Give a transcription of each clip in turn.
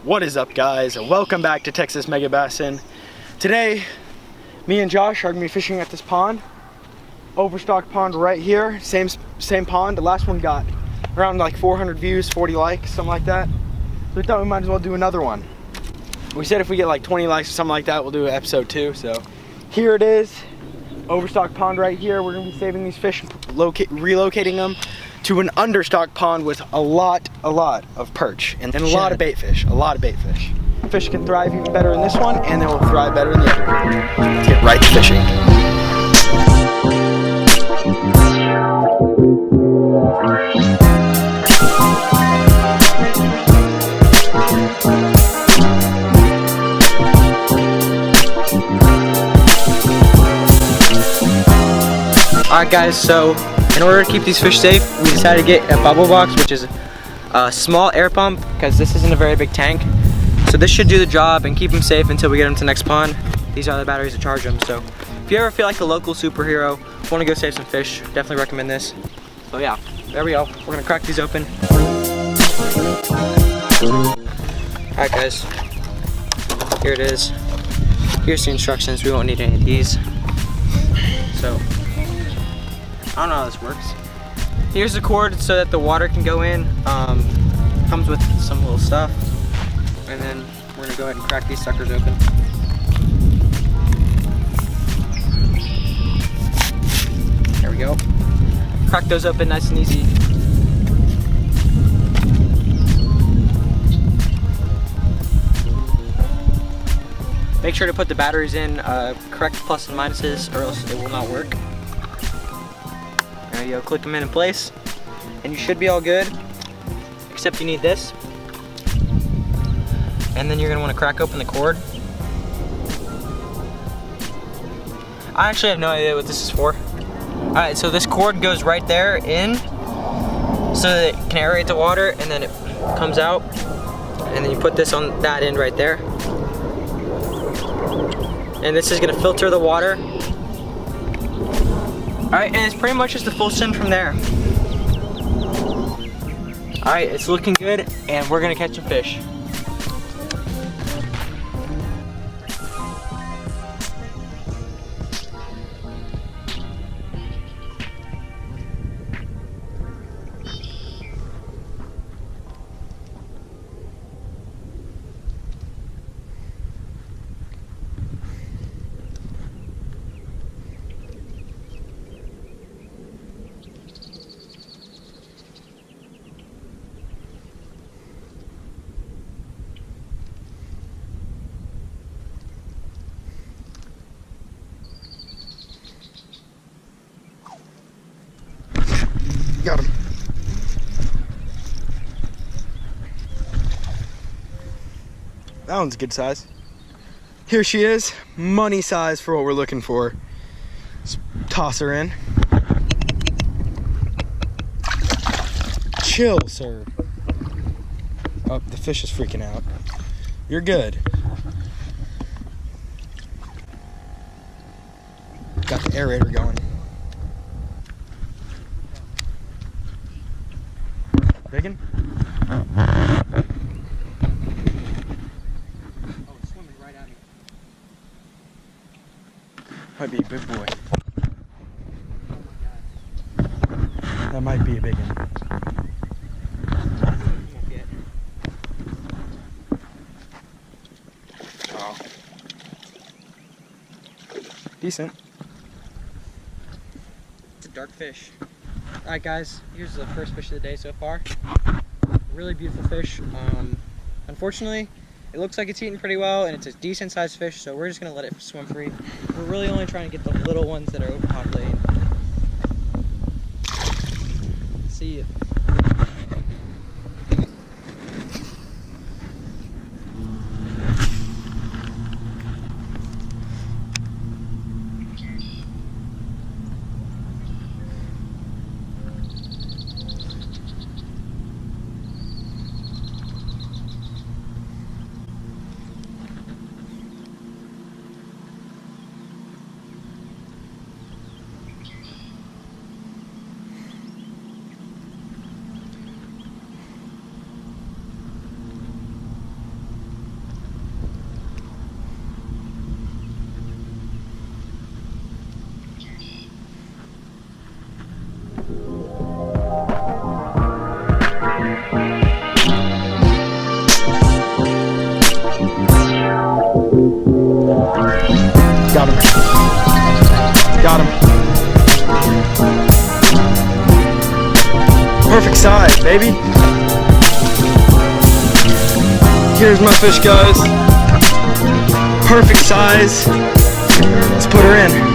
What is up, guys, and welcome back to Texas Mega Bassin. Today me and Josh are gonna be fishing at this pond, overstocked pond right here. Same pond. The last one got around like 400 views, 40 likes, something like that, so we thought we might as well do another one. We said if we get like 20 likes or something like that, we'll do episode 2. So here it is, overstocked pond right here. We're gonna be saving these fish and relocating them to an understocked pond with a lot of perch and a lot of bait fish. Fish can thrive even better in this one, and they will thrive better in the other one. Let's get right to fishing. Alright guys, so in order to keep these fish safe, we decided to get a bubble box, which is a small air pump, because this isn't a very big tank. So this should do the job and keep them safe until we get them to the next pond. These are the batteries to charge them. So if you ever feel like a local superhero, want to go save some fish, definitely recommend this. So yeah, there we go. We're gonna crack these open. Alright guys, here it is. Here's the instructions. We won't need any of these. So I don't know how this works. Here's the cord so that the water can go in. Comes with some little stuff. And then we're gonna go ahead and crack these suckers open. There we go. Crack those open nice and easy. Make sure to put the batteries in correct plus and minuses, or else it will not work. There you go, click them in place, and you should be all good, except you need this. And then you're gonna wanna crack open the cord. I actually have no idea what this is for. All right, so this cord goes right there in, so that it can aerate the water, and then it comes out, and then you put this on that end right there. And this is gonna filter the water. All right, and it's pretty much just a full send from there. All right, it's looking good, and we're gonna catch some fish. Got him. That one's a good size. Here she is, money size for what we're looking for. Let's toss her in. Chill, sir. Oh, the fish is freaking out. You're good. Got the aerator going. Biggin? Oh, it's swimming right at me. Might be a big boy. Oh my God. That might be a big one. Oh. Decent. It's a dark fish. Alright guys, here's the first fish of the day so far. Really beautiful fish. Unfortunately, it looks like it's eating pretty well, and it's a decent sized fish, so we're just going to let it swim free. We're really only trying to get the little ones that are overpopulating. See ya. Got him. Got him. Perfect size, baby. Here's my fish, guys. Perfect size. Let's put her in.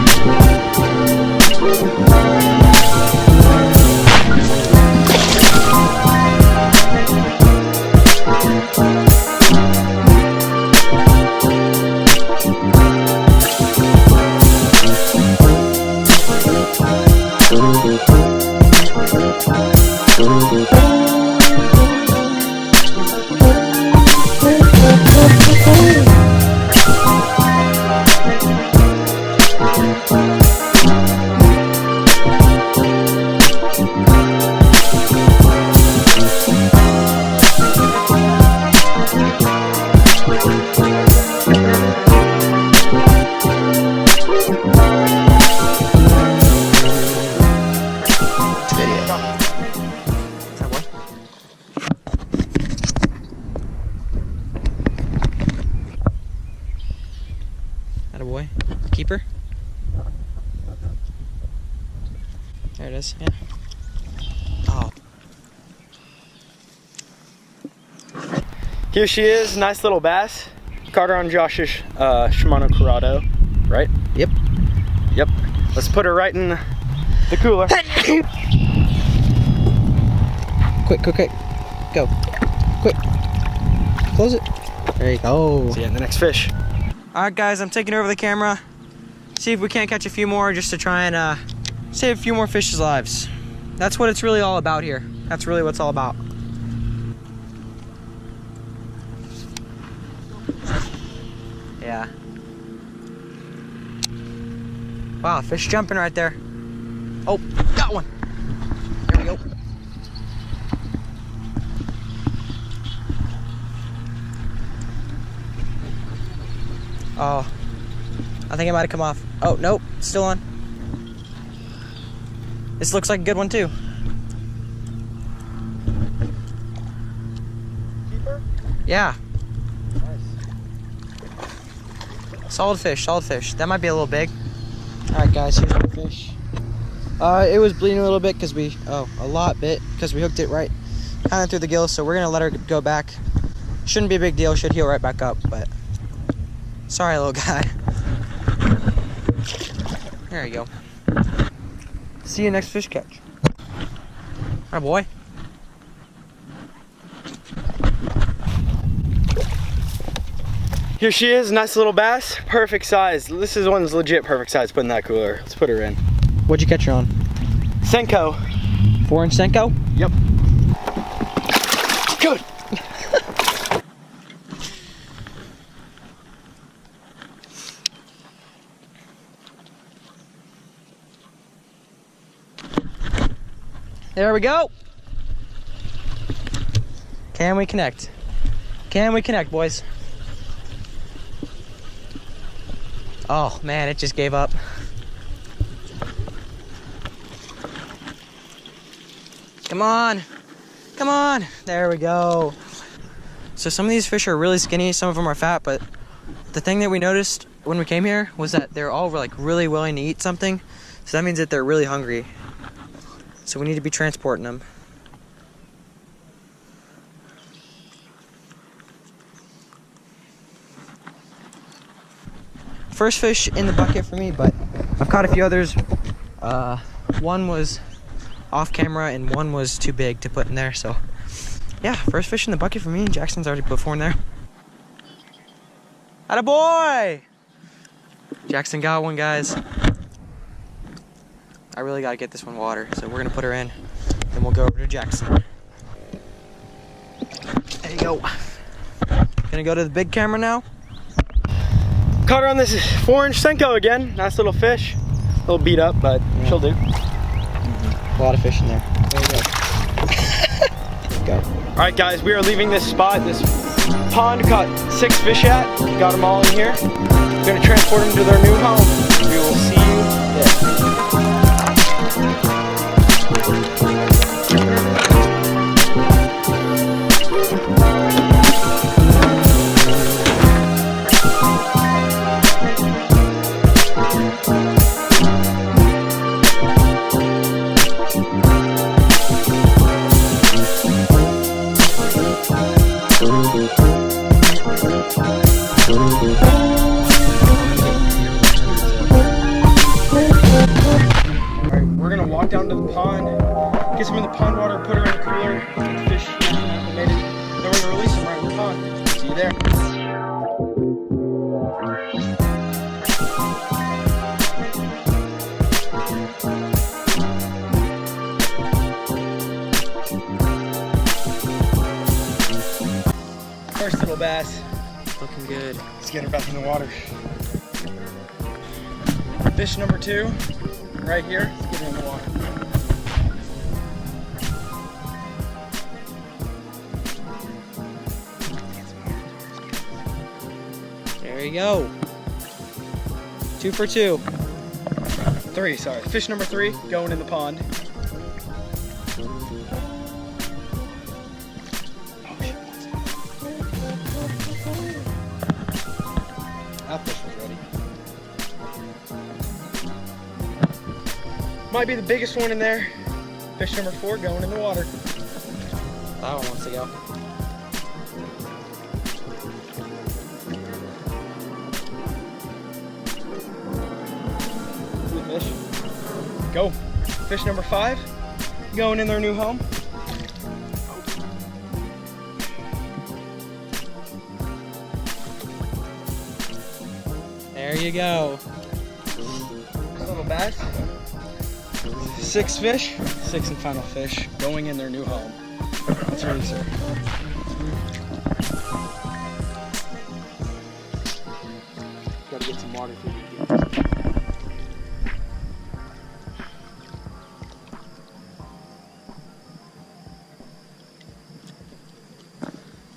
Attaboy. Keeper. There it is, yeah. Oh. Here she is, nice little bass. Caught her on Josh's Shimano Corrado, right? Yep. Yep. Let's put her right in the cooler. Quick, quick, quick. Go. Quick. Close it. There you go. See you in the next fish. Alright guys, I'm taking over the camera. See if we can't catch a few more just to try and save a few more fish's lives. That's what it's really all about here. That's really what it's all about. Yeah. Wow, fish jumping right there. Oh, got one. There we go. Oh, I think it might have come off. Oh, nope, still on. This looks like a good one too. Keeper? Yeah. Nice. Solid fish, solid fish. That might be a little big. All right, guys, here's my fish. It was bleeding a little bit because a lot bit because we hooked it right kind of through the gill. So we're gonna let her go back. Shouldn't be a big deal. Should heal right back up. But sorry, little guy. There you go. See you next fish catch. Hi, boy. Here she is, nice little bass, perfect size. This is one's legit perfect size. Put in that cooler. Let's put her in. What'd you catch her on? Senko. 4-inch Senko? Yep. Good. There we go. Can we connect? Can we connect, boys? Oh man, it just gave up. Come on, come on. There we go. So some of these fish are really skinny, some of them are fat, but the thing that we noticed when we came here was that they're all like really willing to eat something. So that means that they're really hungry. So we need to be transporting them. First fish in the bucket for me, but I've caught a few others. One was off camera and one was too big to put in there. So yeah, first fish in the bucket for me. Jackson's already put 4 in there. Attaboy! Jackson got one, guys. I really gotta get this one water, so we're gonna put her in, then we'll go over to Jackson. There you go. Gonna go to the big camera now. Caught her on this 4-inch Senko again. Nice little fish. A little beat up, but yeah, she'll do. A lot of fish in there. There you go. Go. All right, guys, we are leaving this spot. This pond caught 6 fish at. Got them all in here. We're gonna transport them to their new home. We will see you there. there. First little bass. Looking good. Let's get her back in the water. Fish number 2, right here. Let's get her in the water. There you go. 2 for 2. 3, sorry. Fish number 3 going in the pond. That fish was ready. Might be the biggest one in there. Fish number 4 going in the water. That one wants to go. Good fish. Go. Fish number 5 going in their new home. There you go. Little bass. 6 fish. 6 and final fish going in their new home. That's ready, sir. Gotta get some water for you.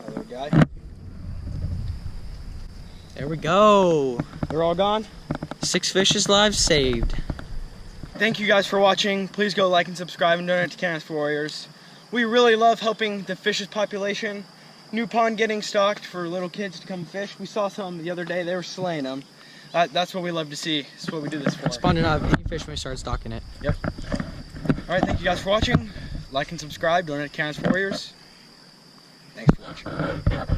Other guy. There we go. They're all gone. 6 fishes live saved. Thank you guys for watching. Please go like and subscribe and donate to Canon Warriors. We really love helping the fish's population. New pond getting stocked for little kids to come fish. We saw some the other day. They were slaying them. That's what we love to see. That's what we do this for. Spawned out of any fish when we started stocking it. Yep. All right, thank you guys for watching. Like and subscribe. Donate to Canon Warriors. Thanks for watching.